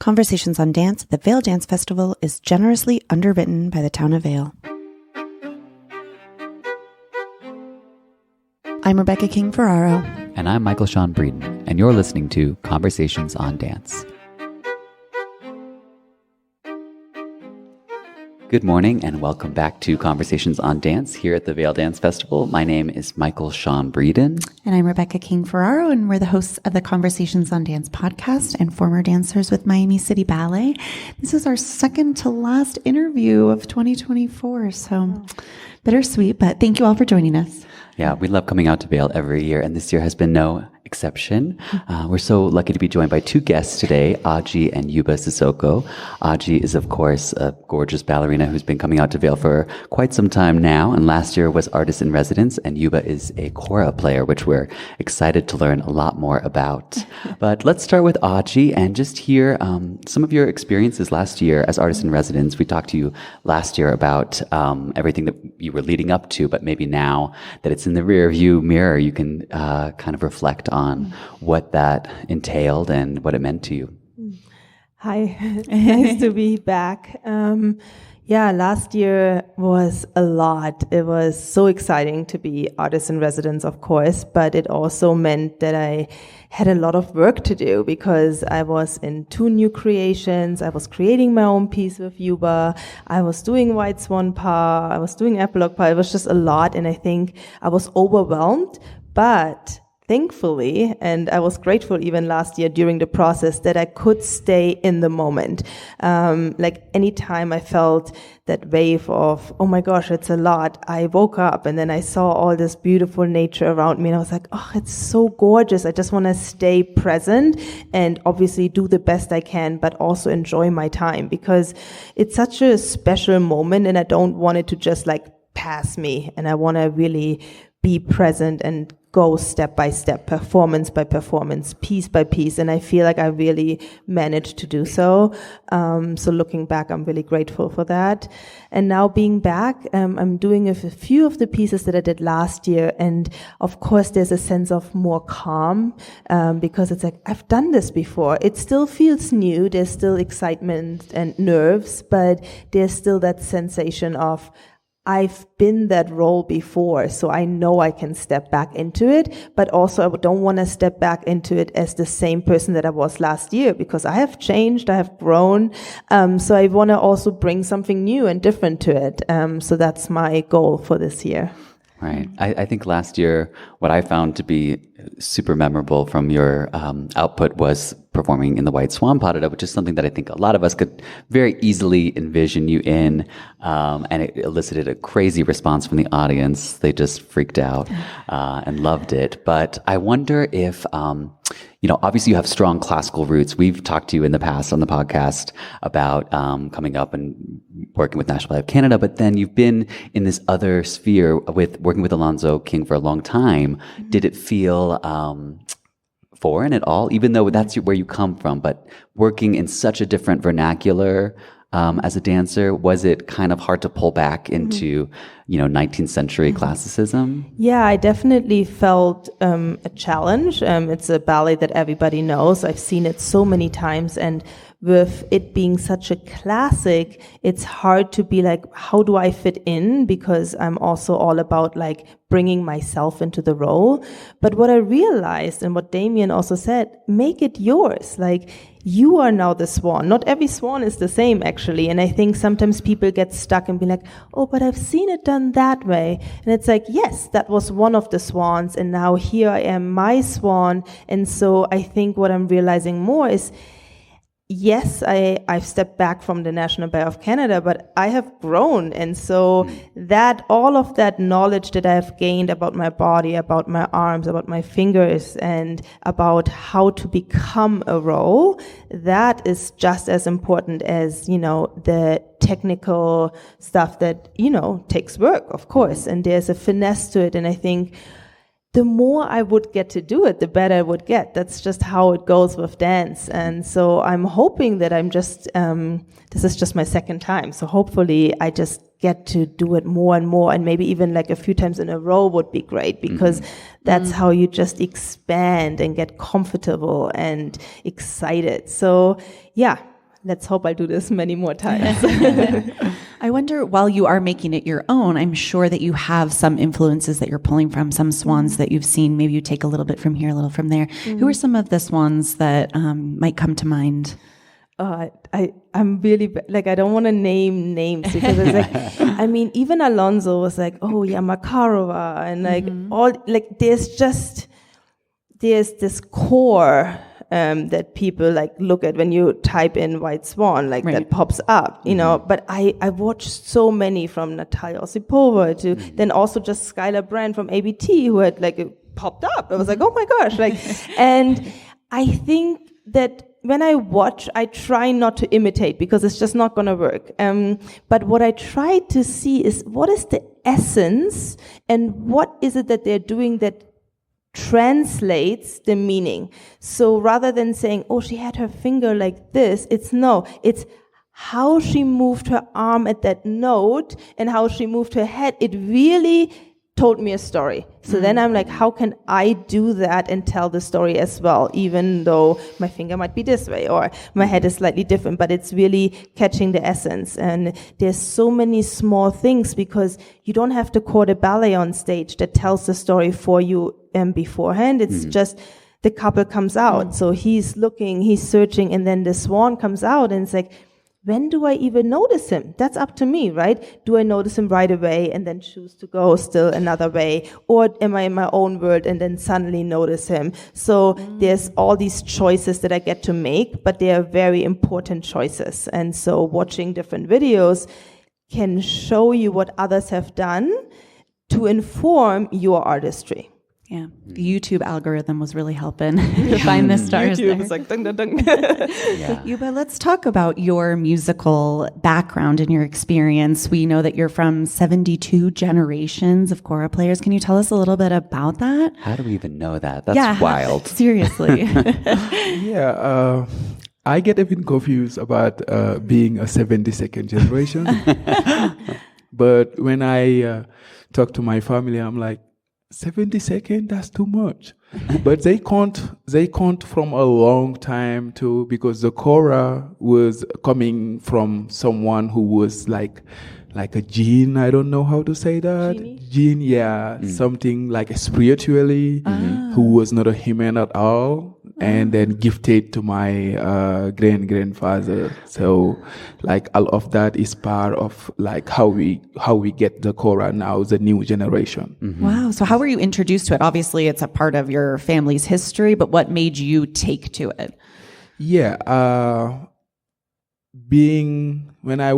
Conversations on Dance at the Vail Dance Festival is generously underwritten by the town of Vail. I'm Rebecca King Ferraro. And I'm Michael Sean Breeden, and you're listening to Conversations on Dance. Good morning and welcome back to Conversations on Dance here at the Vail Dance Festival. My name is Michael Sean Breeden. And I'm Rebecca King Ferraro, and we're the hosts of the Conversations on Dance podcast and former dancers with Miami City Ballet. This is our second to last interview of 2024, so bittersweet, but thank you all for joining us. Yeah, we love coming out to Vail every year, and this year has been no exception. We're so lucky to be joined by two guests today, Adji and Youba Cissokho. Adji is, of course, a gorgeous ballerina who's been coming out to Vail for quite some time now, and last year was Artist-In-Residence, and Youba is a kora player, which we're excited to learn a lot more about. But let's start with Adji and just hear some of your experiences last year as Artist-In-Residence. We talked to you last year about everything that you were leading up to, but maybe now that it's in the rear view mirror, you can kind of reflect on what that entailed and what it meant to you. Hi, nice to be back. Last year was a lot. It was so exciting to be Artist-In-Residence, of course, but it also meant that I had a lot of work to do because I was in two new creations. I was creating my own piece with Youba. I was doing White Swan Pas. I was doing Epilogue Pas. It was just a lot, and I think I was overwhelmed, but thankfully, and I was grateful even last year during the process that I could stay in the moment. Like anytime I felt that wave of, oh my gosh, it's a lot, I woke up and then I saw all this beautiful nature around me and I was like, oh, it's so gorgeous. I just want to stay present and obviously do the best I can, but also enjoy my time because it's such a special moment and I don't want it to just like pass me, and I want to really be present and go step by step, performance by performance, piece by piece. And I feel like I really managed to do so. So looking back, I'm really grateful for that. And now being back, I'm doing a few of the pieces that I did last year. And of course, there's a sense of more calm, because it's like, I've done this before. It still feels new. There's still excitement and nerves, but there's still that sensation of, I've been that role before, so I know I can step back into it, but also I don't want to step back into it as the same person that I was last year because I have changed, I have grown, so I want to also bring something new and different to it. So that's my goal for this year. Right. I think last year, what I found to be super memorable from your output was performing in the White Swan Pas, which is something that I think a lot of us could very easily envision you in, and it elicited a crazy response from the audience. They just freaked out and loved it. But I wonder if obviously you have strong classical roots. We've talked to you in the past on the podcast about coming up and working with National Ballet of Canada, but then you've been in this other sphere with working with Alonzo King for a long time. Mm-hmm. Did it feel foreign at all, even though that's where you come from, but working in such a different vernacular as a dancer, was it kind of hard to pull back into 19th century classicism? Yeah, I definitely felt a challenge. It's a ballet that everybody knows. I've seen it so many times, and with it being such a classic, it's hard to be like, how do I fit in? Because I'm also all about like bringing myself into the role. But what I realized, and what Damien also said, make it yours. Like, you are now the swan. Not every swan is the same, actually. And I think sometimes people get stuck and be like, oh, but I've seen it done that way. And it's like, yes, that was one of the swans. And now here I am, my swan. And so I think what I'm realizing more is, yes, I've stepped back from the National Ballet of Canada, but I have grown. And so that all of that knowledge that I've gained about my body, about my arms, about my fingers, and about how to become a role, that is just as important as, the technical stuff that, takes work, of course. And there's a finesse to it. And I think the more I would get to do it, the better I would get. That's just how it goes with dance. And so I'm hoping that I'm just, this is just my second time. So hopefully I just get to do it more and more, and maybe even like a few times in a row would be great, because that's how you just expand and get comfortable and excited. So yeah, let's hope I'll do this many more times. I wonder, while you are making it your own, I'm sure that you have some influences that you're pulling from, some swans that you've seen. Maybe you take a little bit from here, a little from there. Who are some of the swans that might come to mind? I'm really, like, I don't want to name names, because it's like, I mean, even Alonso was like, oh yeah, Makarova, and like all, like, there's this core that people like look at when you type in white swan, like that pops up, you know. But I watched so many, from Natalia Osipova to then also just Skylar Brand from ABT, who had like it popped up. I was like, oh my gosh, like, and I think that when I watch, I try not to imitate, because it's just not going to work. But what I try to see is, what is the essence, and what is it that they're doing that translates the meaning. So rather than saying, oh, she had her finger like this, it's how she moved her arm at that note and how she moved her head. It really told me a story. So then I'm like, how can I do that and tell the story as well, even though my finger might be this way or my head is slightly different, but it's really catching the essence. And there's so many small things, because you don't have to chord a ballet on stage that tells the story for you beforehand. It's just the couple comes out. So he's looking, he's searching, and then the swan comes out, and it's like, when do I even notice him? That's up to me, right? Do I notice him right away and then choose to go still another way? Or am I in my own world and then suddenly notice him? So there's all these choices that I get to make, but they are very important choices. And so watching different videos can show you what others have done to inform your artistry. Yeah, the YouTube algorithm was really helping to find the stars. YouTube is like, dun, dun, dun. Youba, let's talk about your musical background and your experience. We know that you're from 72 generations of kora players. Can you tell us a little bit about that? How do we even know that? That's wild. Seriously. I get even confused about being a 72nd generation. But when I talk to my family, I'm like, 72nd, that's too much. But they count from a long time too, because the kora was coming from someone who was like a gene. I don't know how to say that. Gene, yeah. Something like spiritually, who was not a human at all, and then gifted to my grandfather. So like all of that is part of like how we get the kora now, the new generation. Wow. So how were you introduced to it? Obviously it's a part of your family's history, but what made you take to it? Yeah, when I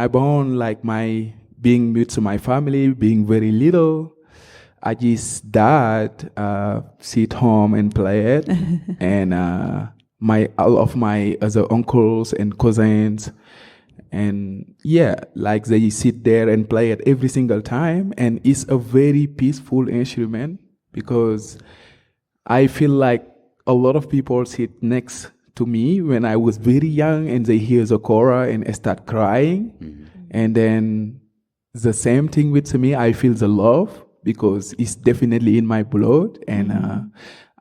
born, like my being moved to my family, being very little, Adji's dad sit home and play it, and all of my other uncles and cousins, and like they sit there and play it every single time, and it's a very peaceful instrument, because I feel like a lot of people sit next to me when I was very young, and they hear the kora and start crying. And then the same thing with me, I feel the love, because it's definitely in my blood. And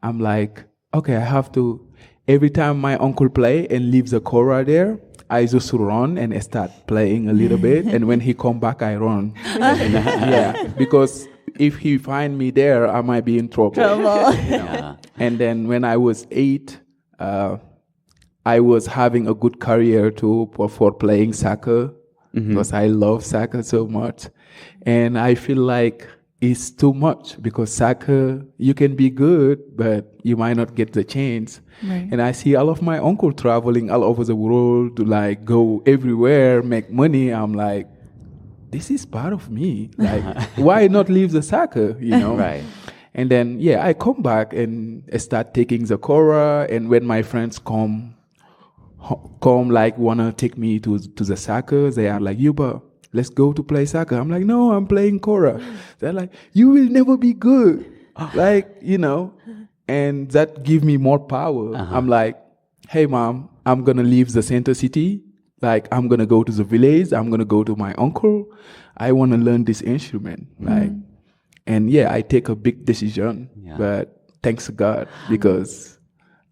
I'm like, okay, I have to, every time my uncle play and leave the kora there, I just run and start playing a little bit. And when he come back, I run. Because if he find me there, I might be in trouble. And then when I was 8, I was having a good career too for playing soccer, because I love soccer so much. And I feel like it's too much, because soccer, you can be good, but you might not get the chance. Right. And I see all of my uncle traveling all over the world to like go everywhere, make money. I'm like, this is part of me. Like, why not leave the soccer, you know? Right. And then, I come back and start taking the kora. And when my friends come like want to take me to the soccer, they are like, Youba, let's go to play soccer. I'm like, no, I'm playing kora. They're like, you will never be good. Like, you know, and that give me more power. I'm like, hey, mom, I'm going to leave the center city. Like, I'm going to go to the village. I'm going to go to my uncle. I want to learn this instrument. Like, and yeah, I take a big decision, but thanks to God, because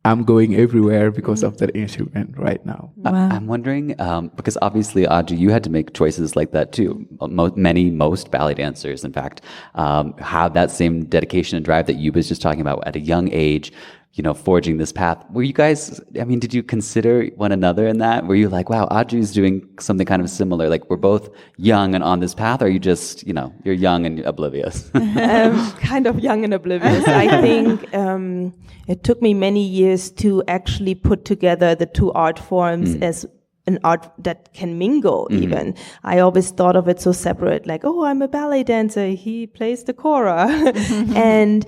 I'm going everywhere because of that instrument right now. Wow. I'm wondering, because obviously, Adji, you had to make choices like that too. Most ballet dancers, in fact, have that same dedication and drive that Youba was just talking about at a young age, forging this path. Were you guys, did you consider one another in that? Were you like, wow, Adji's doing something kind of similar? Like, we're both young and on this path, or are you just, you're young and oblivious? Kind of young and oblivious. I think it took me many years to actually put together the two art forms as an art that can mingle even. I always thought of it so separate, like, oh, I'm a ballet dancer, he plays the kora. And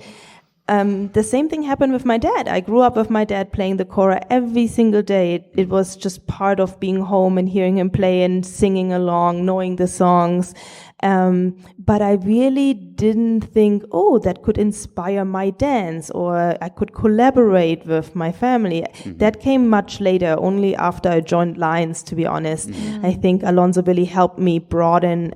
the same thing happened with my dad. I grew up with my dad playing the kora every single day. It was just part of being home and hearing him play and singing along, knowing the songs. But I really didn't think, oh, that could inspire my dance, or I could collaborate with my family. That came much later, only after I joined Lions, to be honest. I think Alonso really helped me broaden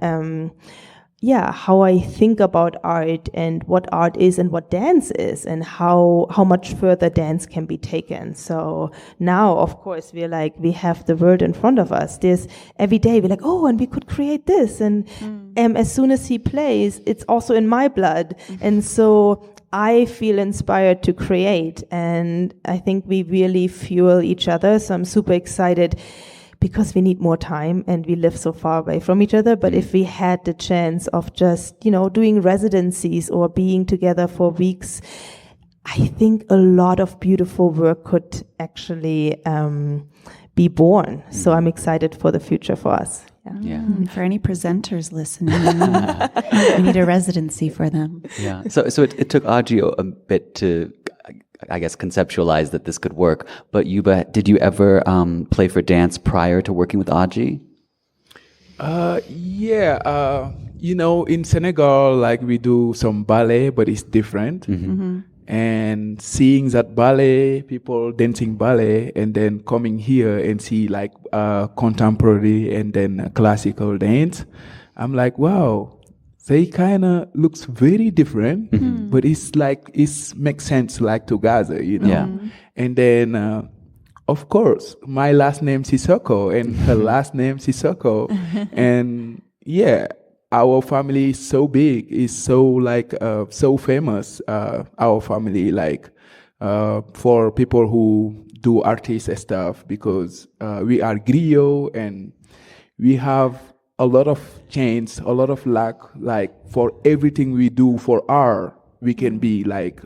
how I think about art and what art is and what dance is, and how much further dance can be taken. So now, of course, we have the world in front of us. There's every day we're like, oh, and we could create this. And as soon as he plays, it's also in my blood. And so I feel inspired to create. And I think we really fuel each other. So I'm super excited, because we need more time and we live so far away from each other. But if we had the chance of just, doing residencies or being together for weeks, I think a lot of beautiful work could actually be born. So I'm excited for the future for us. Yeah. For any presenters listening, we need a residency for them. Yeah. So it took Adji a bit to, I guess, conceptualize that this could work. But Youba, did you ever play for dance prior to working with Adji? In Senegal, like, we do some ballet, but it's different. And seeing that ballet, people dancing ballet, and then coming here and see like contemporary and then classical dance, I'm like, wow. They kind of looks very different, but it's like, it makes sense like together, Yeah. And then, of course, my last name Cissoko and her last name Cissoko. And yeah, our family is so big, is so like, so famous, our family, like, for people who do artist stuff, because, we are griot and we have a lot of chance, a lot of luck, like, for everything we do for art, we can be like,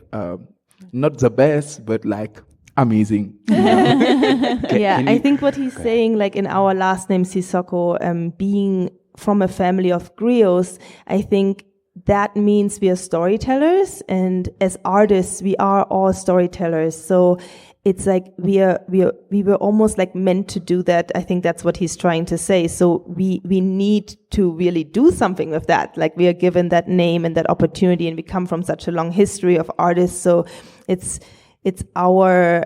not the best, but like amazing. I think what he's saying, like in our last name Cissoko, being from a family of griots, I think that means we are storytellers, and as artists, we are all storytellers. So it's like we were almost like meant to do that. I think that's what he's trying to say. So we need to really do something with that. Like, we are given that name and that opportunity, and we come from such a long history of artists. So it's our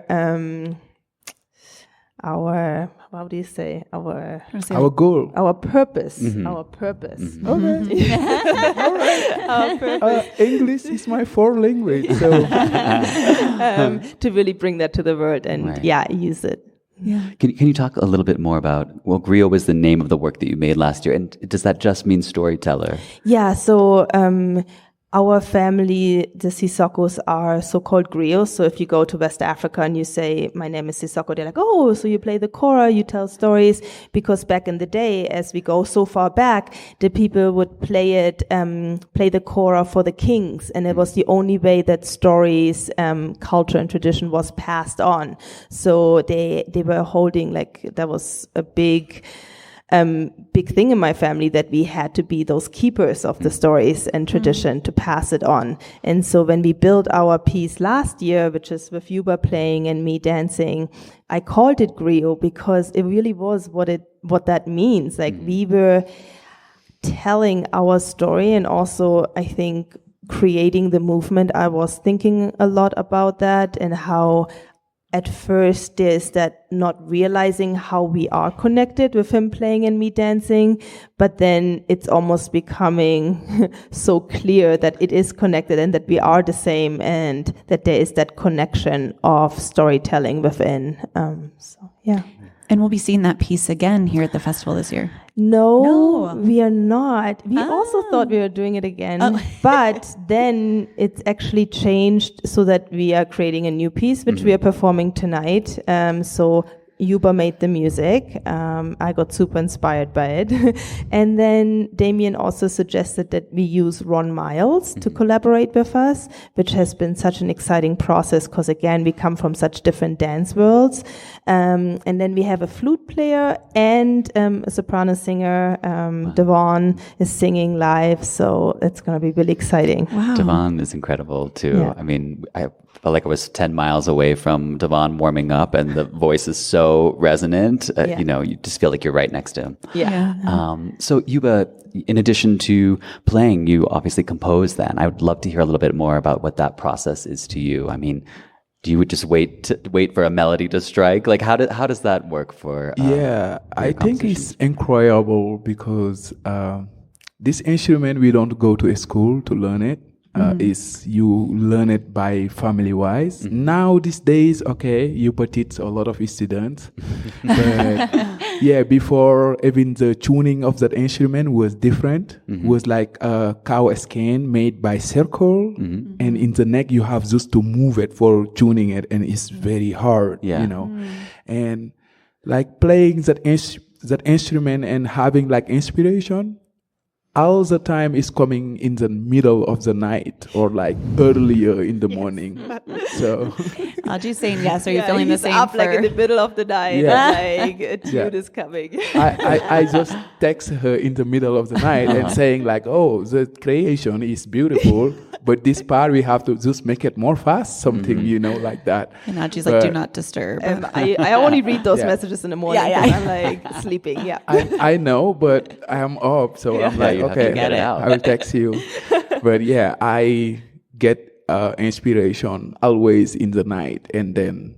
how do you say, our goal, our purpose, our purpose. Okay. All right. English is my fourth language, so to really bring that to the world and use it. Yeah. Can you talk a little bit more about, griot was the name of the work that you made last year, and does that just mean storyteller? Yeah. So our family, the Cissokos, are so-called griots. So if you go to West Africa and you say, my name is Cissoko, they're like, oh, so you play the kora, you tell stories. Because back in the day, as we go so far back, the people would play the kora for the kings. And it was the only way that stories, culture and tradition was passed on. So they were holding, like, that was a big thing in my family, that we had to be those keepers of the stories and tradition to pass it on. And so when we built our piece last year, which is with Youba playing and me dancing, I called it griot because it really was what that means. Like, we were telling our story, and also, I think, creating the movement. I was thinking a lot about that and how at first there's that not realizing how we are connected with him playing and me dancing, but then it's almost becoming so clear that it is connected and that we are the same and that there is that connection of storytelling within. Yeah. And we'll be seeing that piece again here at the festival this year. No, we are not. We also thought we were doing it again, but then it's actually changed so that we are creating a new piece, which we are performing tonight. So Youba made the music. I got super inspired by it. And then Damien also suggested that we use Ron Miles to collaborate with us, which has been such an exciting process because, again, we come from such different dance worlds. And then we have a flute player and a soprano singer. Devon is singing live, so it's going to be really exciting. Wow. Devon is incredible, too. Yeah. I mean, I felt like I was 10 miles away from Devon warming up, and the voice is so resonant. You know, you just feel like you're right next to him. Yeah. So Youba, in addition to playing, you obviously compose then. I would love to hear a little bit more about what that process is to you. I mean, do you just wait for a melody to strike? Like, how does that work for I think it's incredible because this instrument, we don't go to a school to learn it. Is you learn it by family-wise. Now these days, you put it a lot of students. But before even the tuning of that instrument was different. Was like a cow skin made by circle, and in the neck you have just to move it for tuning it, and it's very hard, you know. And like playing that instrument and having like inspiration, all the time is coming in the middle of the night or like earlier in the morning. So Adji's saying yes. Are you feeling the same? Up like in the middle of the night, like a tune is coming. I just text her in the middle of the night and saying like, oh, the creation is beautiful, but this part we have to just make it more fast, something, you know, like that. And Adji's like, do not disturb. I only read those messages in the morning because I'm like sleeping. I know, but I am up, so I'm like, okay, I will text you. But I get inspiration always in the night, and then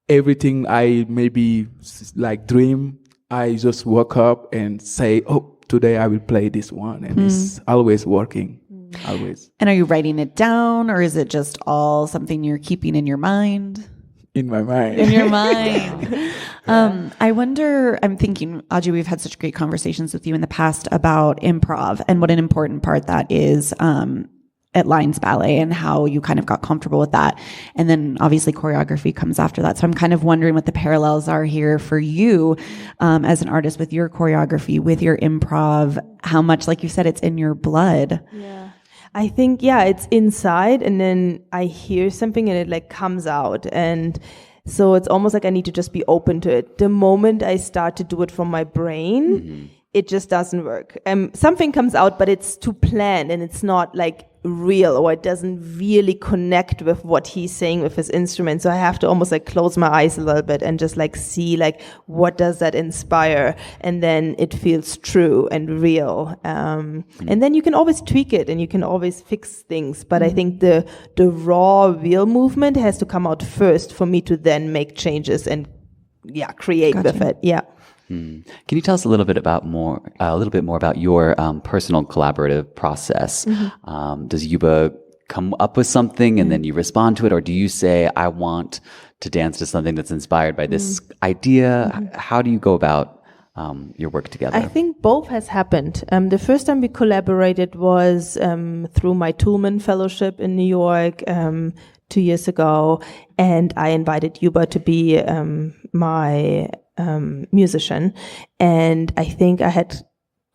everything I maybe like dream, I just wake up and say, oh, today I will play this one, and it's always working, always. And are you writing it down, or is it just all something you're keeping in your mind? In my mind. In your mind. I wonder, I'm thinking, Adji, we've had such great conversations with you in the past about improv and what an important part that is at Lions Ballet and how you kind of got comfortable with that. And then obviously choreography comes after that. So I'm kind of wondering what the parallels are here for you as an artist with your choreography, with your improv, how much, like you said, it's in your blood. Yeah. I think, it's inside, and then I hear something and it like comes out. And so it's almost like I need to just be open to it. The moment I start to do it from my brain, it just doesn't work. Something comes out, but it's too planned and it's not like real, or it doesn't really connect with what he's saying with his instrument. So I have to almost like close my eyes a little bit and just like see like what does that inspire, and then it feels true and real. And then you can always tweak it and you can always fix things. But I think the raw real movement has to come out first for me to then make changes and create with it. Yeah. Can you tell us a little bit more about your personal collaborative process? Does Youba come up with something and then you respond to it, or do you say, I want to dance to something that's inspired by this idea? How do you go about your work together? I think both has happened. The first time we collaborated was through my Toulmin Fellowship in New York 2 years ago, and I invited Youba to be my musician, and I think I had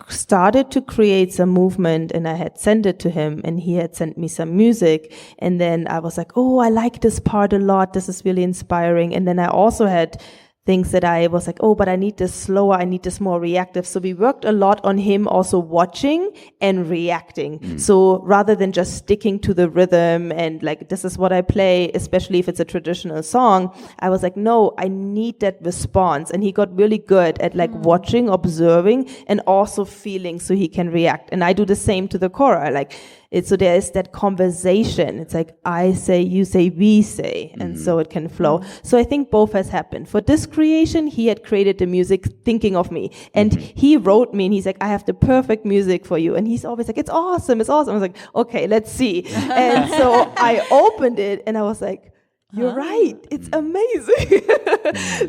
started to create some movement and I had sent it to him, and he had sent me some music, and then I was like, oh, I like this part a lot, this is really inspiring. And then I also had things that I was like, oh, but I need this slower, I need this more reactive. So we worked a lot on him also watching and reacting. So rather than just sticking to the rhythm and like, this is what I play, especially if it's a traditional song, I was like, no, I need that response. And he got really good at like watching, observing, and also feeling so he can react. And I do the same to the kora. Like, so there is that conversation. It's like, I say, you say, we say, and so it can flow. So I think both has happened. For this creation, he had created the music thinking of me. And he wrote me and he's like, I have the perfect music for you. And he's always like, it's awesome, it's awesome. I was like, okay, let's see. And so I opened it and I was like, you're right. It's amazing.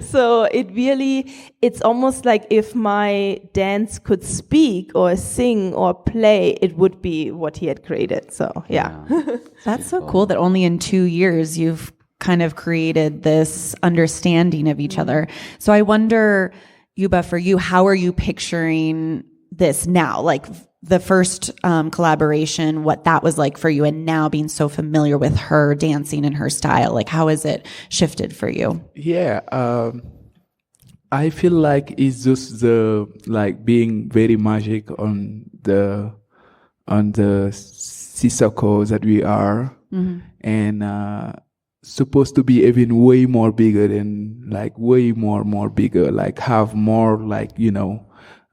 So it's almost like if my dance could speak or sing or play, it would be what he had created. So, yeah. That's so cool that only in 2 years you've kind of created this understanding of each other. So I wonder, Youba, for you, how are you picturing this now? Like the first collaboration, what that was like for you, and now being so familiar with her dancing and her style, like how has it shifted for you? Yeah, I feel like it's just the like being very magic on the Cissokho that we are, and supposed to be even way more bigger than like way more bigger, like have more like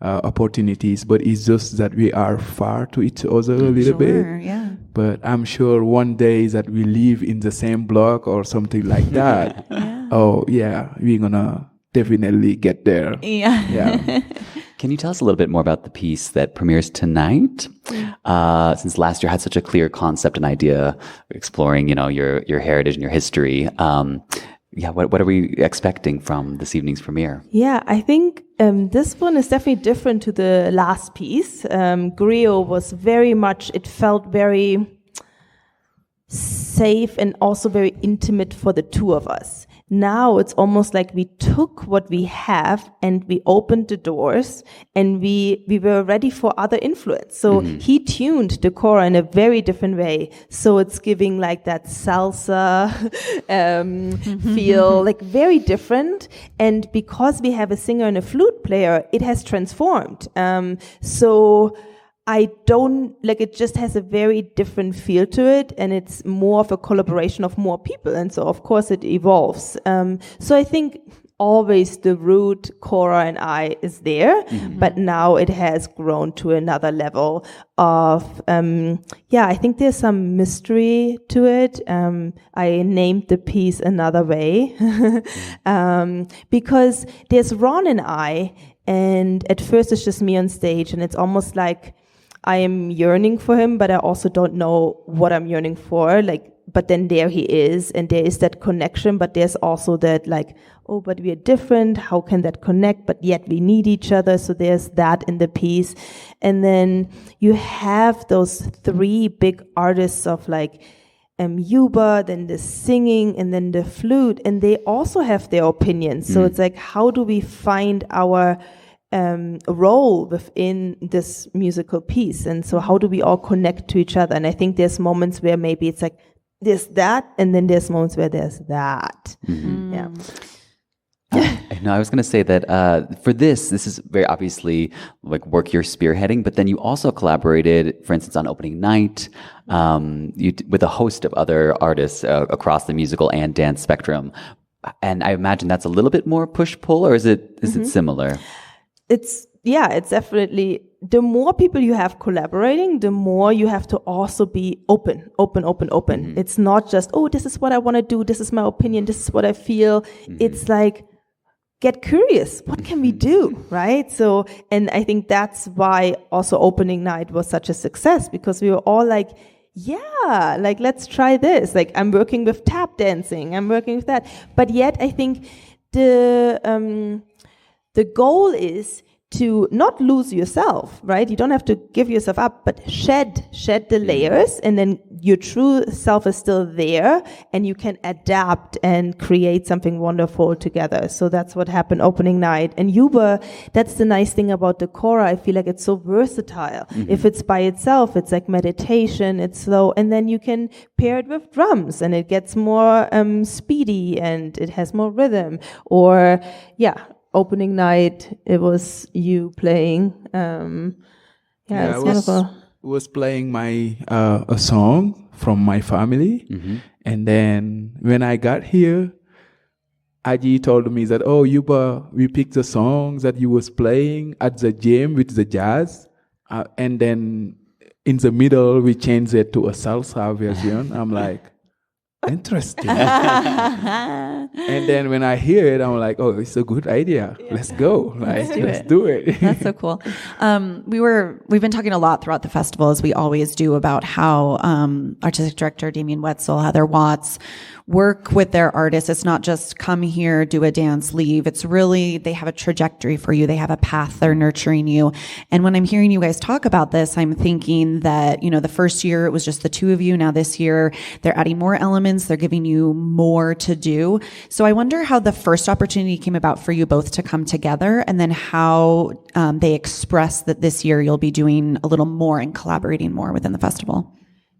opportunities, but it's just that we are far to each other a little bit. Yeah. But I'm sure one day that we live in the same block or something like that. Oh yeah, we're gonna definitely get there. Yeah. Can you tell us a little bit more about the piece that premieres tonight? Since last year had such a clear concept and idea, exploring your heritage and your history. What are we expecting from this evening's premiere? Yeah, I think this one is definitely different to the last piece. Griot was it felt very safe and also very intimate for the two of us. Now it's almost like we took what we have and we opened the doors and we were ready for other influence. So he tuned the kora in a very different way. So it's giving like that salsa feel, like very different. And because we have a singer and a flute player, it has transformed. So I don't, like, it just has a very different feel to it, and it's more of a collaboration of more people, and so of course it evolves. So I think always the root kora and I is there, but now it has grown to another level of, I think there's some mystery to it. I named the piece Another Way, because there's Ron and I, and at first it's just me on stage, and it's almost like I am yearning for him, but I also don't know what I'm yearning for. Like, but then there he is, and there is that connection, but there's also that like, oh, but we are different. How can that connect? But yet we need each other. So there's that in the piece. And then you have those three big artists of like, Youba, then the singing, and then the flute, and they also have their opinions. So it's like, how do we find our role within this musical piece? And so how do we all connect to each other? And I think there's moments where maybe it's like there's that, and then there's moments where there's that. Yeah. No, I was going to say that for this is very obviously like work you're spearheading, but then you also collaborated, for instance, on opening night with a host of other artists across the musical and dance spectrum. And I imagine that's a little bit more push-pull, or is it similar? It's definitely, the more people you have collaborating, the more you have to also be open. It's not just, oh, this is what I want to do, this is my opinion, this is what I feel. It's like, get curious. What can we do? Right? So, and I think that's why also opening night was such a success, because we were all like, yeah, like, let's try this. Like, I'm working with tap dancing, I'm working with that. But yet I think the goal is to not lose yourself, right? You don't have to give yourself up, but shed the layers, and then your true self is still there, and you can adapt and create something wonderful together. So that's what happened opening night. And Youba, that's the nice thing about the kora. I feel like it's so versatile. If it's by itself, it's like meditation, it's slow, and then you can pair it with drums, and it gets more speedy, and it has more rhythm. Or, opening night, it was you playing. It's wonderful. Was playing my a song from my family, and then when I got here, Adji told me that, oh, Youba, we picked the songs that you was playing at the gym with the jazz, and then in the middle we changed it to a salsa version. I'm like, interesting. And then when I hear it, I'm like, oh, it's a good idea. Let's go. Let's do it. That's so cool. We've been talking a lot throughout the festival, as we always do, about how artistic director Damien Wetzel, Heather Watts work with their artists. It's not just come here, do a dance, leave. It's really, they have a trajectory for you. They have a path. They're nurturing you. And when I'm hearing you guys talk about this, I'm thinking that, the first year it was just the two of you. Now this year they're adding more elements. They're giving you more to do. So I wonder how the first opportunity came about for you both to come together, and then how they express that this year you'll be doing a little more and collaborating more within the festival.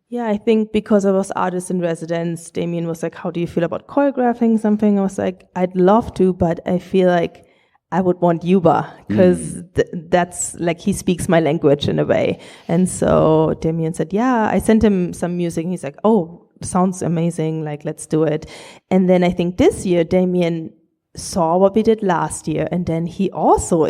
Yeah, I think because I was Artist-In-Residence, Damien was like, how do you feel about choreographing something? I was like, I'd love to, but I feel like I would want Youba, because that's like, he speaks my language in a way. And so Damien said, yeah, I sent him some music, and he's like, oh, sounds amazing, like, let's do it. And then I think this year, Damien saw what we did last year, and then he also,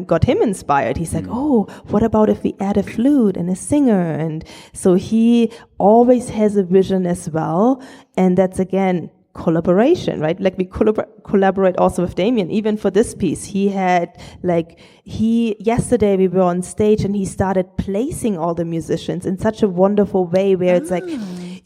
got him inspired. He's like, oh, what about if we add a flute and a singer? And so he always has a vision as well. And that's, again, collaboration, right? Like, we collaborate also with Damien, even for this piece. He had, yesterday we were on stage, and he started placing all the musicians in such a wonderful way, where it's like,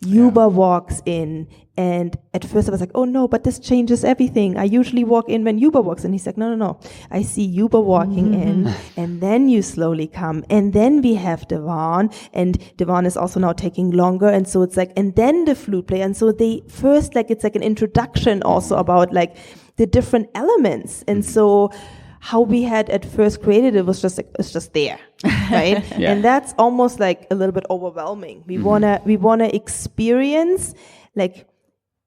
Youba walks in, and at first I was like, oh no, but this changes everything. I usually walk in when Youba walks in. He's like, no. I see Youba walking in, and then you slowly come. And then we have Devon, and Devon is also now taking longer. And so it's like, and then the flute player. And so they first, it's like an introduction also about the different elements. And so how we had at first created it was just like, it's just there, right? And that's almost like a little bit overwhelming. We wanna experience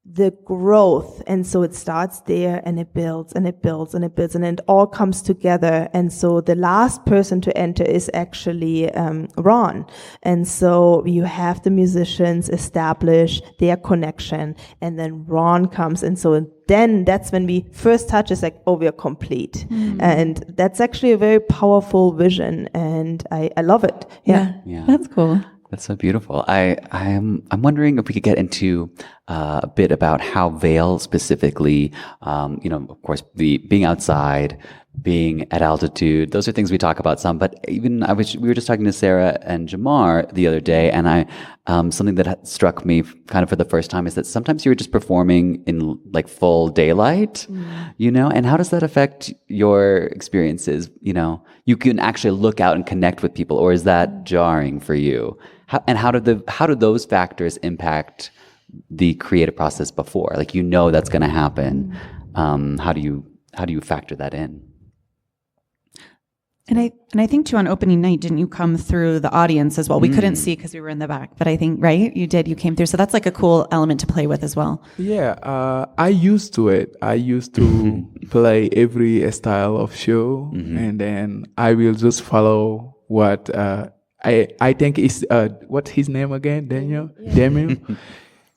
the growth, and so it starts there, and it builds and it builds and it builds, and it all comes together. And so the last person to enter is actually Ron, and so you have the musicians establish their connection, and then Ron comes, and so then that's when we first touch, is like, oh, we're complete. And that's actually a very powerful vision, and I love it. Yeah. That's cool. That's so beautiful. I'm wondering if we could get into a bit about how Vail specifically, of course, being outside, being at altitude. Those are things we talk about some. But even we were just talking to Sarah and Jamar the other day, and something that struck me kind of for the first time is that sometimes you're just performing in full daylight, and how does that affect your experiences? You can actually look out and connect with people, or is that jarring for you? How do those factors impact the creative process before? That's going to happen. How do you factor that in? And I think too, on opening night, didn't you come through the audience as well? We couldn't see because we were in the back, but I think, right, you came through. So that's a cool element to play with as well. Yeah, I used to it. I used to play every style of show, and then I will just follow what I think is what's his name again? Daniel.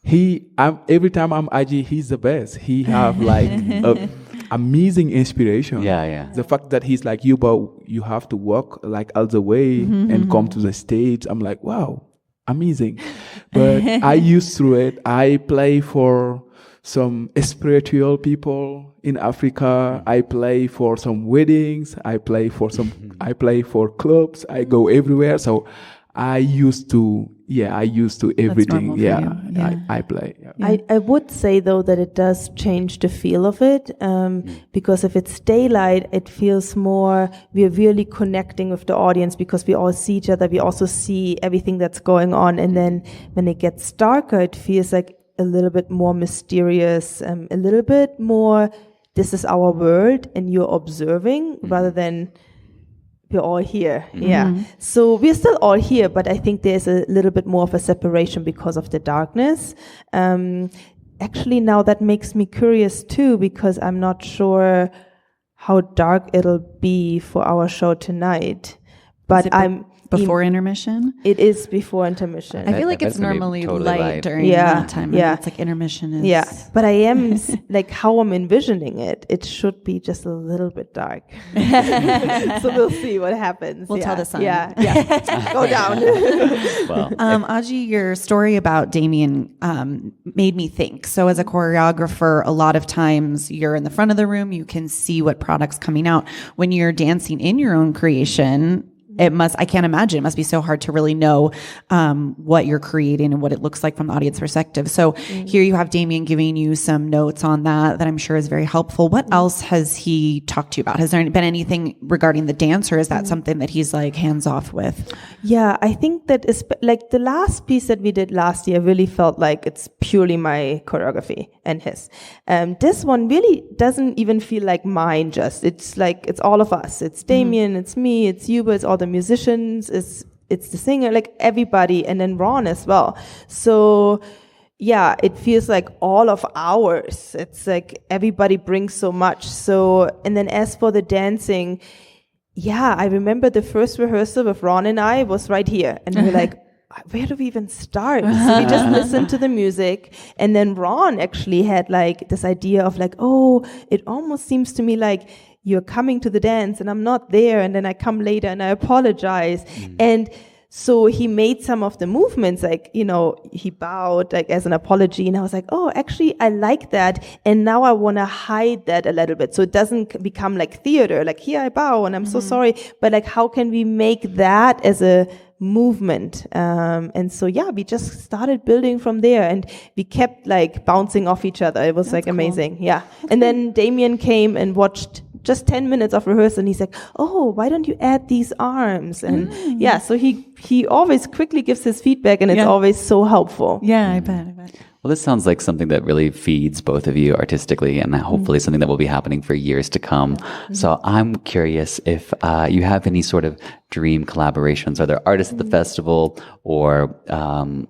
Every time I'm Adji, he's the best. He have a amazing inspiration. The fact that he's like, you have to walk all the way and come to the stage. I'm like, wow, amazing. But I used to it. I play for some spiritual people in Africa. I play for some weddings. I play for clubs. I go everywhere. So I used to I used to everything. normal for you. Yeah. I play. Yeah. I would say though that it does change the feel of it, because if it's daylight, it feels more, we're really connecting with the audience because we all see each other, we also see everything that's going on, and then when it gets darker, it feels like a little bit more mysterious, a little bit more, this is our world and you're observing, rather than we're all here. Yeah. So we're still all here, but I think there's a little bit more of a separation because of the darkness. Actually, now that makes me curious too, because I'm not sure how dark it'll be for our show tonight. But before intermission? It is before intermission. I feel like it's normally totally light during Yeah, that time. yeah. It's like intermission is... Yeah, but I am, like how I'm envisioning it, it should be just a little bit dark. So we'll see what happens. We'll tell the sun. Yeah. Go down. Well, Adji, your story about Damien made me think. So as a choreographer, a lot of times you're in the front of the room, you can see what product's coming out. When you're dancing in your own creation, I can't imagine, it must be so hard to really know what you're creating and what it looks like from the audience perspective. So here you have Damien giving you some notes on that I'm sure is very helpful. What else has he talked to you about? Has there been anything regarding the dance, or is that something that he's like hands off with? Yeah, I think that is like the last piece that we did last year really felt like it's purely my choreography and his. This one really doesn't even feel like mine, it's like, it's all of us. It's Damien, it's me, it's Youba, it's all the musicians, it's the singer, like everybody, and then Ron as well. So yeah, it feels like all of ours. It's like everybody brings so much. So, and then as for the dancing, yeah, I remember the first rehearsal with Ron and I was right here, and we were like, where do we even start? So we just listened to the music, and then Ron actually had like this idea of like, oh, it almost seems to me like you're coming to the dance and I'm not there, and then I come later and I apologize. And so he made some of the movements, like, he bowed like as an apology, and I was like, oh, actually I like that, and now I want to hide that a little bit so it doesn't become like theater, like here I bow and I'm so sorry, but like how can we make that as a movement? And so yeah, we just started building from there, and we kept like bouncing off each other. It was like amazing. Yeah. And then Damien came and watched just 10 minutes of rehearsal, and he's like, oh, why don't you add these arms? And yeah, so he always quickly gives his feedback, and it's always so helpful. Yeah, I bet. Well, this sounds like something that really feeds both of you artistically, and hopefully something that will be happening for years to come. So I'm curious if you have any sort of dream collaborations. Are there artists at the festival, or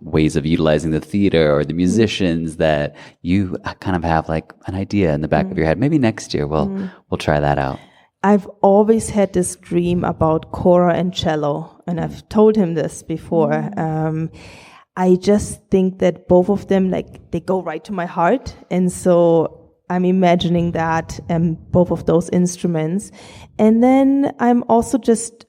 ways of utilizing the theater or the musicians that you kind of have like an idea in the back of your head? Maybe next year we'll try that out. I've always had this dream about kora and cello, and I've told him this before. I just think that both of them, like, they go right to my heart. And so I'm imagining that, both of those instruments. And then I'm also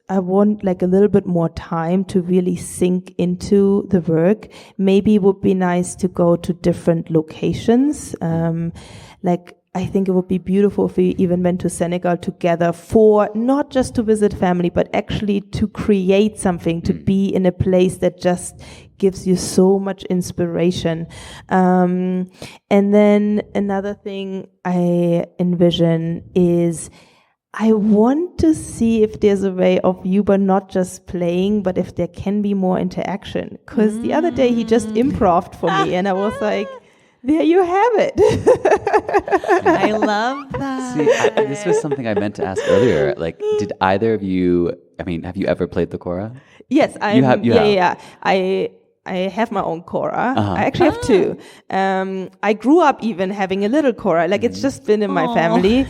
I want like a little bit more time to really sink into the work. Maybe it would be nice to go to different locations. I think it would be beautiful if we even went to Senegal together, for not just to visit family, but actually to create something, to be in a place that just gives you so much inspiration. And then another thing I envision is I want to see if there's a way of Youba not just playing, but if there can be more interaction. Because the other day he just improv'd for me, and I was like, there you have it. I love that. See, this was something I meant to ask earlier. Like, did either of you, have you ever played the kora? Yes, You have. I have my own kora. I actually have two. I grew up even having a little kora. Like, it's just been in my family.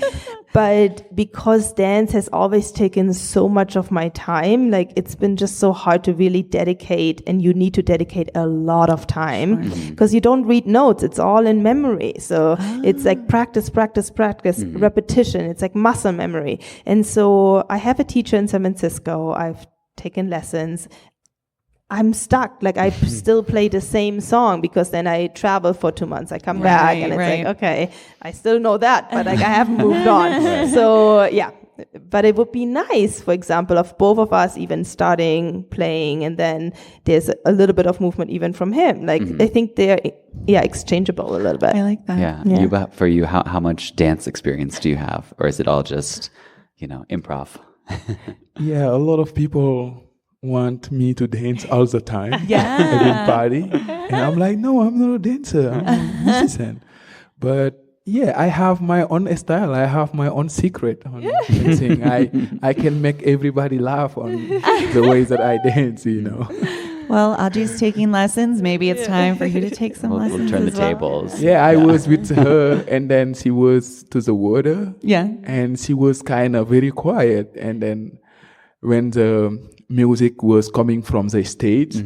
But because dance has always taken so much of my time, like, it's been just so hard to really dedicate, and you need to dedicate a lot of time because you don't read notes. It's all in memory. So it's like practice, repetition. It's like muscle memory. And so I have a teacher in San Francisco. I've taken lessons. I'm stuck. Like, I still play the same song because then I travel for 2 months. I come back and it's like, okay, I still know that, but like I haven't moved on. So yeah, but it would be nice, for example, of both of us even starting playing, and then there's a little bit of movement even from him. Like, I think they're, exchangeable a little bit. I like that. Yeah. Youba, for you, how much dance experience do you have? Or is it all just, improv? Yeah, a lot of people want me to dance all the time. Yeah. At a party. And I'm like, no, I'm not a dancer. I'm a musician. But yeah, I have my own style. I have my own secret on dancing. I can make everybody laugh on the ways that I dance, Well, Adji's taking lessons. Maybe it's time for you to take some lessons. We'll turn the as well. tables. Yeah, I was with her, and then she was to the water. Yeah. And she was kind of very quiet. And then when the music was coming from the stage,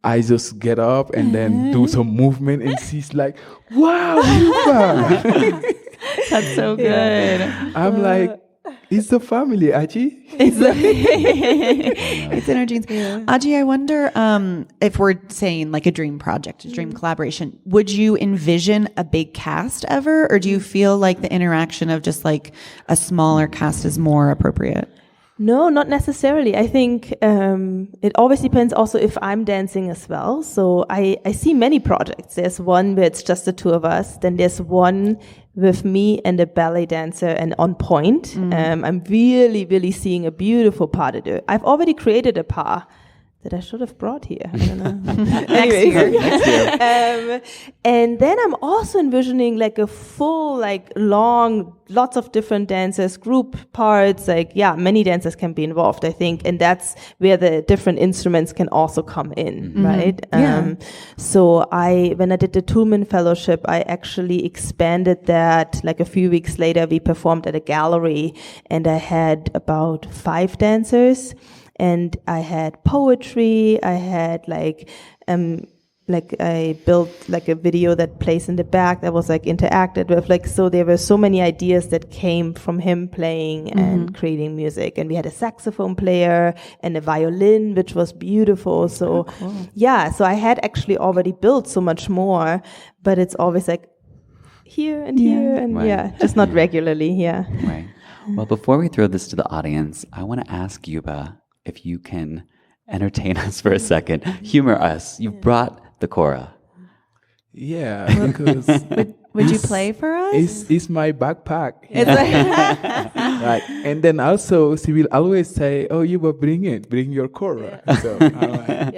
I just get up and then do some movement, and she's like, wow, Youba. That's so good. I'm like, it's the family, Adji. It's in our genes. Adji, I wonder if we're saying like a dream project, a dream collaboration, would you envision a big cast ever? Or do you feel like the interaction of just like a smaller cast is more appropriate? No, not necessarily. I think it always depends also if I'm dancing as well. So I see many projects. There's one where it's just the two of us. Then there's one with me and a ballet dancer and on point. I'm really, really seeing a beautiful pas de deux. I've already created a pas that I should have brought here. I don't know. Next year. And then I'm also envisioning like a full, like long, lots of different dancers, group parts, many dancers can be involved, I think. And that's where the different instruments can also come in, right? So when I did the Toulmin Fellowship, I actually expanded that. Like a few weeks later, we performed at a gallery, and I had about 5 dancers. And I had poetry, I had I built like a video that plays in the back that was like interacted with, so there were so many ideas that came from him playing and creating music. And we had a saxophone player and a violin, which was beautiful. So cool. So I had actually already built so much more, but it's always like here and here and just not regularly. Right. Well, before we throw this to the audience, I want to ask Youba, if you can entertain us for a second, humor us. You brought the kora. Yeah, because would you play for us? It's my backpack. It's right. And then also she will always say, "Oh, Youba, bring your kora." So I'm like,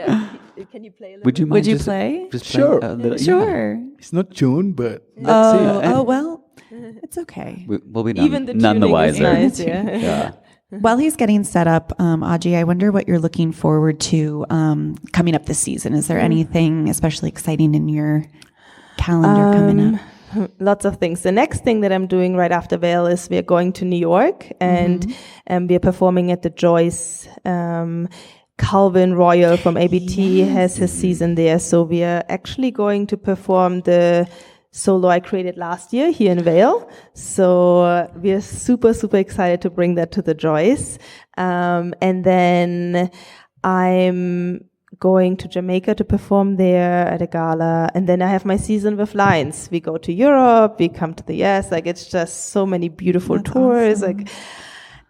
Can you play a little? Would you mind? Would you play? Just Sure. a little, Sure. It's not June, but let's see. Oh well, it's okay. We'll be Even the none the tuning is wiser. nice, yeah. While he's getting set up, Adji, I wonder what you're looking forward to coming up this season. Is there anything especially exciting in your calendar coming up? Lots of things. The next thing that I'm doing right after Vail is we're going to New York, and we're performing at the Joyce. Calvin Royal from ABT has his season there. So we are actually going to perform the solo I created last year here in Vail. So we are super, super excited to bring that to the Joyce. And then I'm going to Jamaica to perform there at a gala. And then I have my season with Lions. We go to Europe, we come to the US. It's just so many beautiful tours. Awesome.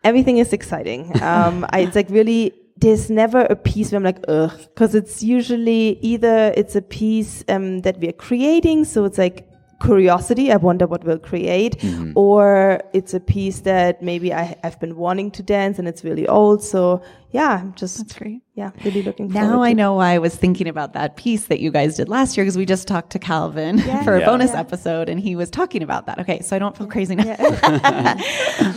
Everything is exciting. It's really, there's never a piece where I'm like, ugh, because it's usually either it's a piece that we're creating, so it's like curiosity, I wonder what we'll create, or it's a piece that maybe I've been wanting to dance and it's really old. So that's great. Really looking forward Now to I know why I was thinking about that piece that you guys did last year, because we just talked to Calvin for a bonus episode, and he was talking about that. Okay, so I don't feel crazy now.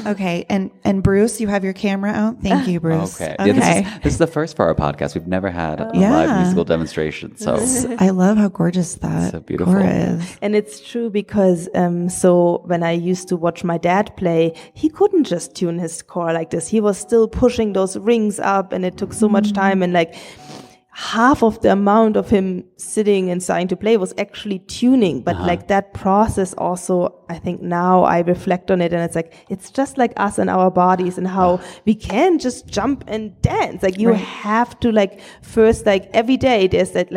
Okay, and Bruce, you have your camera out. Thank you, Bruce. Okay. Yeah, this is the first for our podcast. We've never had a live musical demonstration. So I love how gorgeous that so beautiful. kora is. And it's true because so when I used to watch my dad play, he couldn't just tune his kora like this. He was still pushing those rings up, and it took so much time, and half of the amount of him sitting and starting to play was actually tuning. But that process also, I think now I reflect on it, and it's just like us and our bodies, and how we can just jump and dance. You have to first every day there's that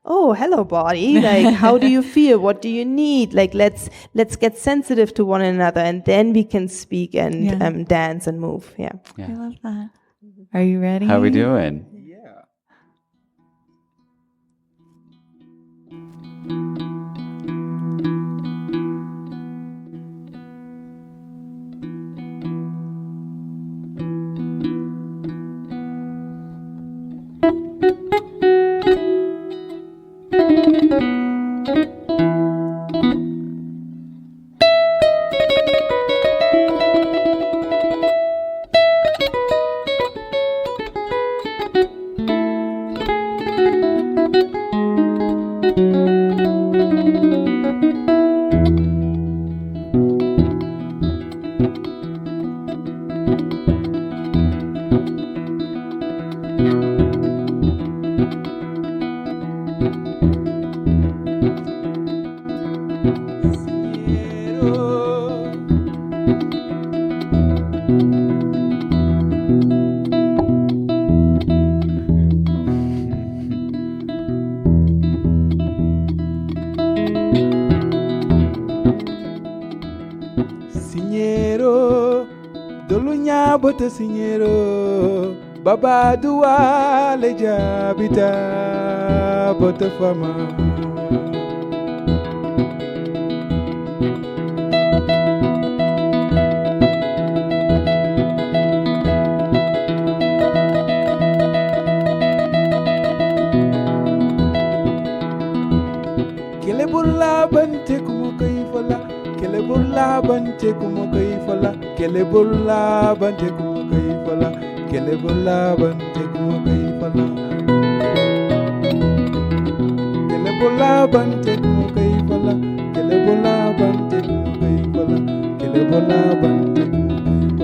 oh, hello body, like how do you feel? What do you need? Like let's get sensitive to one another, and then we can speak and dance and move. Yeah. I love that. Are you ready? How are we doing? Bota signero baba dua le jabita bota fama kele bulla bante kumo kai fala kele bulla bante kumo kai fala kele bulla bante kumo kai fala kele bulla bante kumo kai fala kele bulla bante kumo kai fala kele bulla bante kumo kai fala kele bulla bante kumo kai fala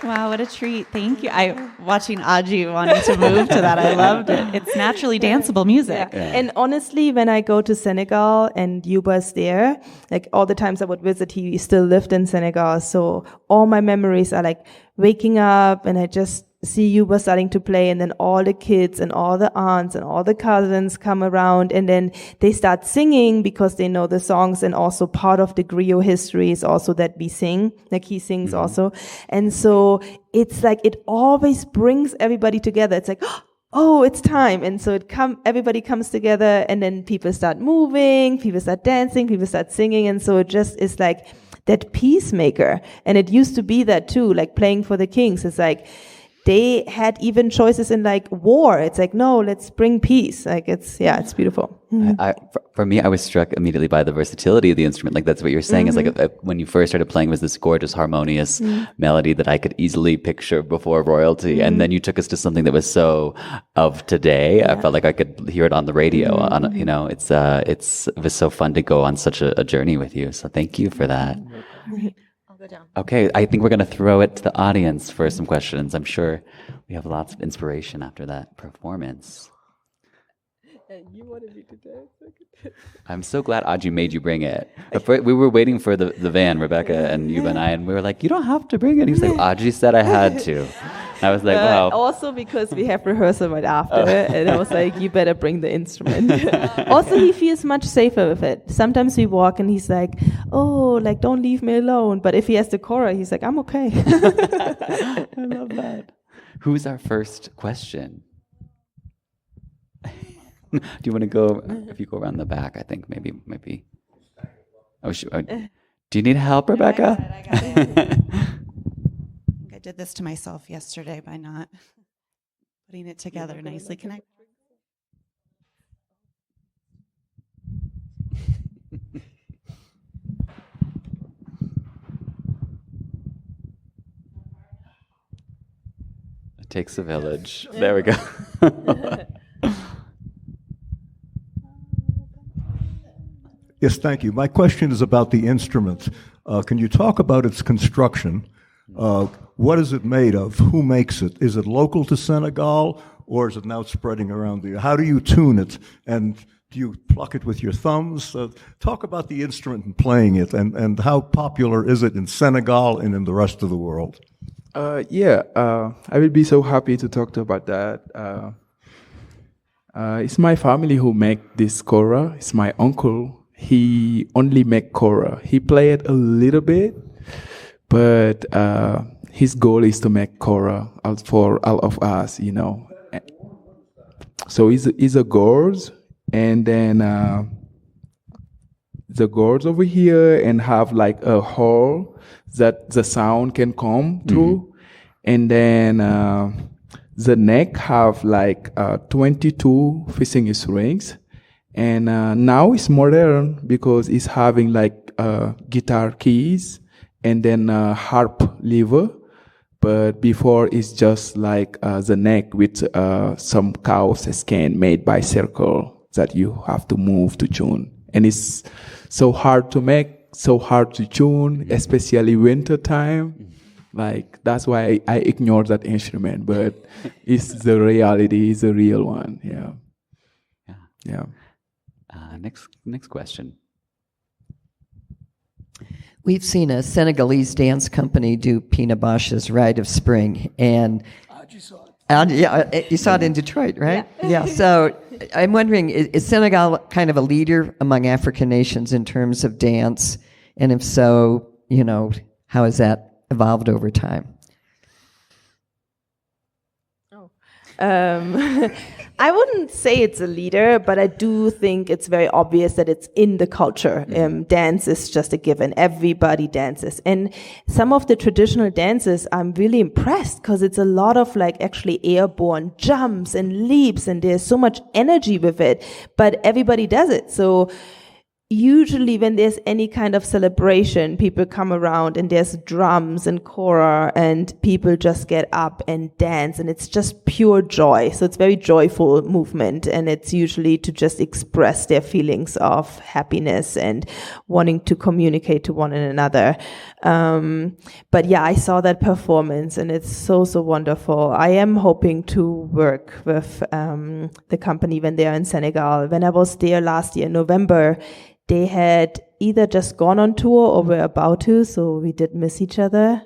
Wow, what a treat. Thank you. Watching Adji wanting to move to that, I loved it. It's naturally danceable music. Yeah. And honestly, when I go to Senegal and Youba's there, like all the times I would visit, he still lived in Senegal. So all my memories are like waking up and I just see Youba starting to play, and then all the kids and all the aunts and all the cousins come around, and then they start singing because they know the songs. And also part of the griot history is also that we sing, like he sings also. And so it's like, it always brings everybody together. It's like, oh, it's time. And so everybody comes together, and then people start moving, people start dancing, people start singing. And so it just is like that peacemaker. And it used to be that too, like playing for the Kings. It's like, they had even choices in like war. It's like, no, let's bring peace. Like it's beautiful. For me, I was struck immediately by the versatility of the instrument. Like that's what you're saying is like when you first started playing was this gorgeous harmonious melody that I could easily picture before royalty. And then you took us to something that was so of today. I felt like I could hear it on the radio. On, you know, it was so fun to go on such a journey with you. So thank you for that. Okay, I think we're going to throw it to the audience for some questions. I'm sure we have lots of inspiration after that performance. You wanted me to dance. I'm so glad Adji made you bring it. We were waiting for the van, Rebecca and Youba and I, and we were like, you don't have to bring it. He was like, Adji said I had to. And I was like, wow. Also because we have rehearsal right after, and I was like, you better bring the instrument. Also, he feels much safer with it. Sometimes we walk and he's like, oh, like, don't leave me alone. But if he has the kora, he's like, I'm okay. I love that. Who's our first question? Do you want to go? If you go around the back, I think maybe. Oh, do you need help, Rebecca? No, I got it. I did this to myself yesterday by not putting it together nicely. Can I? It takes a village. There we go. Yes, thank you. My question is about the instrument. Can you talk about its construction? What is it made of? Who makes it? Is it local to Senegal, or is it now spreading around how do you tune it? And do you pluck it with your thumbs? Talk about the instrument and playing it, and how popular is it in Senegal and in the rest of the world? I will be so happy to talk about that. It's my family who make this kora. It's my uncle. He only make kora. He played a little bit, but his goal is to make kora for all of us, you know. So it's a gourds, and then the gourds over here, and have like a hole that the sound can come through, and then the neck have like 22 fishing strings. And now it's modern because it's having like guitar keys and then harp lever. But before it's just like the neck with some cow's skin made by circle that you have to move to tune. And it's so hard to make, so hard to tune, especially winter time. Like, that's why I ignore that instrument. But it's the reality, it's the real one. Yeah. Next question. We've seen a Senegalese dance company do Pina Bausch's Rite of Spring, and you saw it. You saw it in Detroit, right? Yeah. So I'm wondering, is Senegal kind of a leader among African nations in terms of dance? And if so, how has that evolved over time? I wouldn't say it's a leader, but I do think it's very obvious that it's in the culture. Dance is just a given. Everybody dances. And some of the traditional dances, I'm really impressed because it's a lot of like actually airborne jumps and leaps, and there's so much energy with it, but everybody does it. So usually when there's any kind of celebration, people come around and there's drums and kora and people just get up and dance, and it's just pure joy. So it's very joyful movement, and it's usually to just express their feelings of happiness and wanting to communicate to one another. But yeah, I saw that performance and it's so wonderful. I am hoping to work with the company when they are in Senegal. When I was there last year in November, they had either just gone on tour or were about to, so we did miss each other.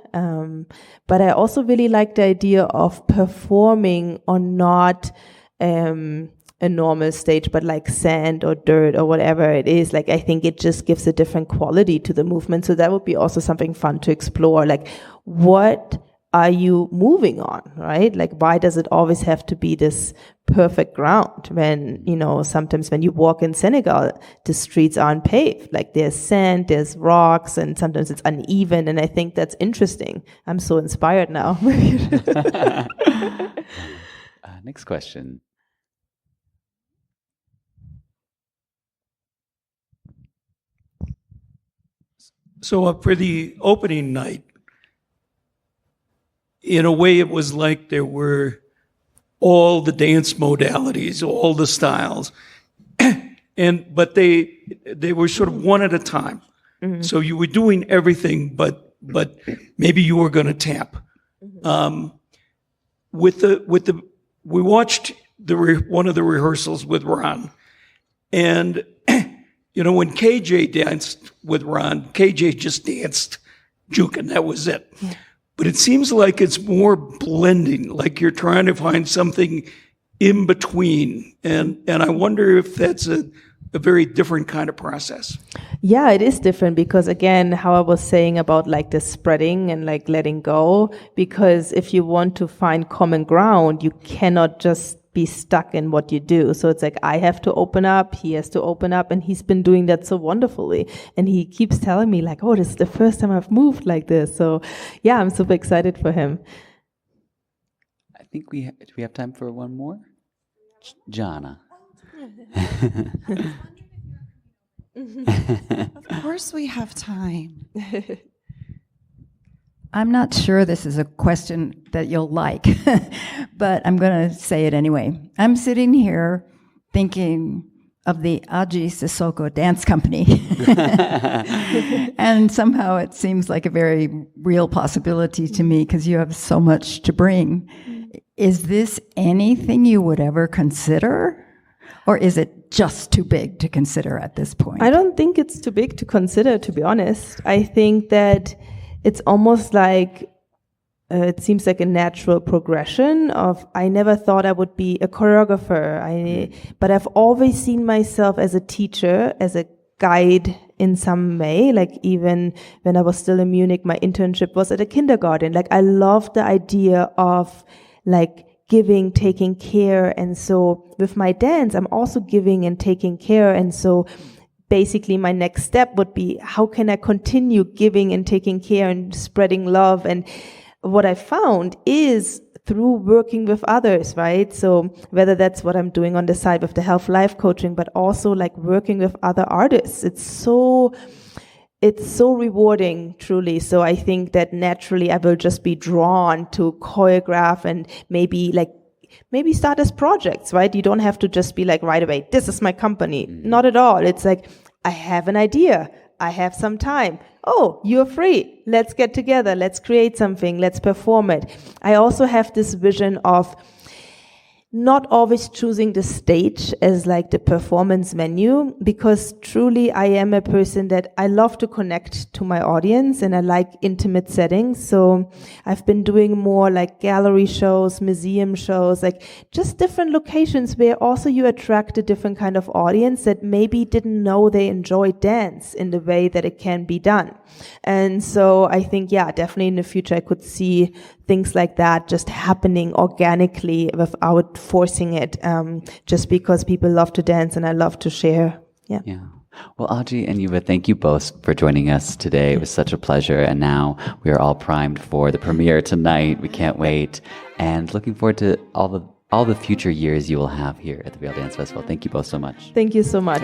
But I also really like the idea of performing on not a normal stage, but like sand or dirt or whatever it is. Like, I think it just gives a different quality to the movement. So that would be also something fun to explore. Like, what are you moving on, right? Like, why does it always have to be this perfect ground when, sometimes when you walk in Senegal, the streets aren't paved. Like, there's sand, there's rocks, and sometimes it's uneven. And I think that's interesting. I'm so inspired now. Next question. So for the opening night, in a way, it was like there were all the dance modalities, all the styles, but they were sort of one at a time. Mm-hmm. So you were doing everything, but maybe you were going to tap. Mm-hmm. We watched one of the rehearsals with Ron. And, when KJ danced with Ron, KJ just danced juke and that was it. Yeah. But it seems like it's more blending, like you're trying to find something in between. And I wonder if that's a very different kind of process. Yeah, it is different because, again, how I was saying about like the spreading and like letting go, because if you want to find common ground, you cannot just be stuck in what you do. So it's like I have to open up, he has to open up, and he's been doing that so wonderfully. And he keeps telling me like, oh, this is the first time I've moved like this. So yeah, I'm super excited for him. I think do we have time for one more? Jana. Of course we have time. I'm not sure this is a question that you'll like, but I'm going to say it anyway. I'm sitting here thinking of the Adji Cissoko Dance Company. And somehow it seems like a very real possibility to me because you have so much to bring. Is this anything you would ever consider? Or is it just too big to consider at this point? I don't think it's too big to consider, to be honest. I think that it's almost like, it seems like a natural progression of, I never thought I would be a choreographer. But I've always seen myself as a teacher, as a guide in some way. Like even when I was still in Munich, my internship was at a kindergarten. Like I loved the idea of like giving, taking care. And so with my dance, I'm also giving and taking care. And so basically my next step would be, how can I continue giving and taking care and spreading love? And what I found is through working with others, right? So whether that's what I'm doing on the side with the health life coaching, but also like working with other artists, it's so rewarding, truly. So I think that naturally I will just be drawn to choreograph and maybe start as projects, right? You don't have to just be like right away, this is my company. Not at all. It's like, I have an idea. I have some time. Oh, you're free. Let's get together. Let's create something. Let's perform it. I also have this vision of not always choosing the stage as like the performance venue, because truly I am a person that I love to connect to my audience and I like intimate settings. So I've been doing more like gallery shows, museum shows, like just different locations where also you attract a different kind of audience that maybe didn't know they enjoy dance in the way that it can be done. And so I think, yeah, definitely in the future I could see things like that just happening organically without forcing it, just because people love to dance and I love to share. Yeah. Well, Adji and Youba, thank you both for joining us today. It was such a pleasure. And now we are all primed for the premiere tonight. We can't wait. And looking forward to all the future years you will have here at the Vail Dance Festival. Thank you both so much. Thank you so much.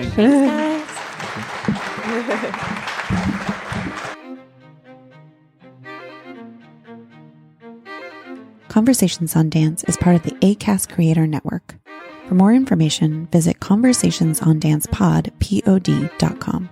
Conversations on Dance is part of the ACAST Creator Network. For more information, visit conversationsondancepod.com.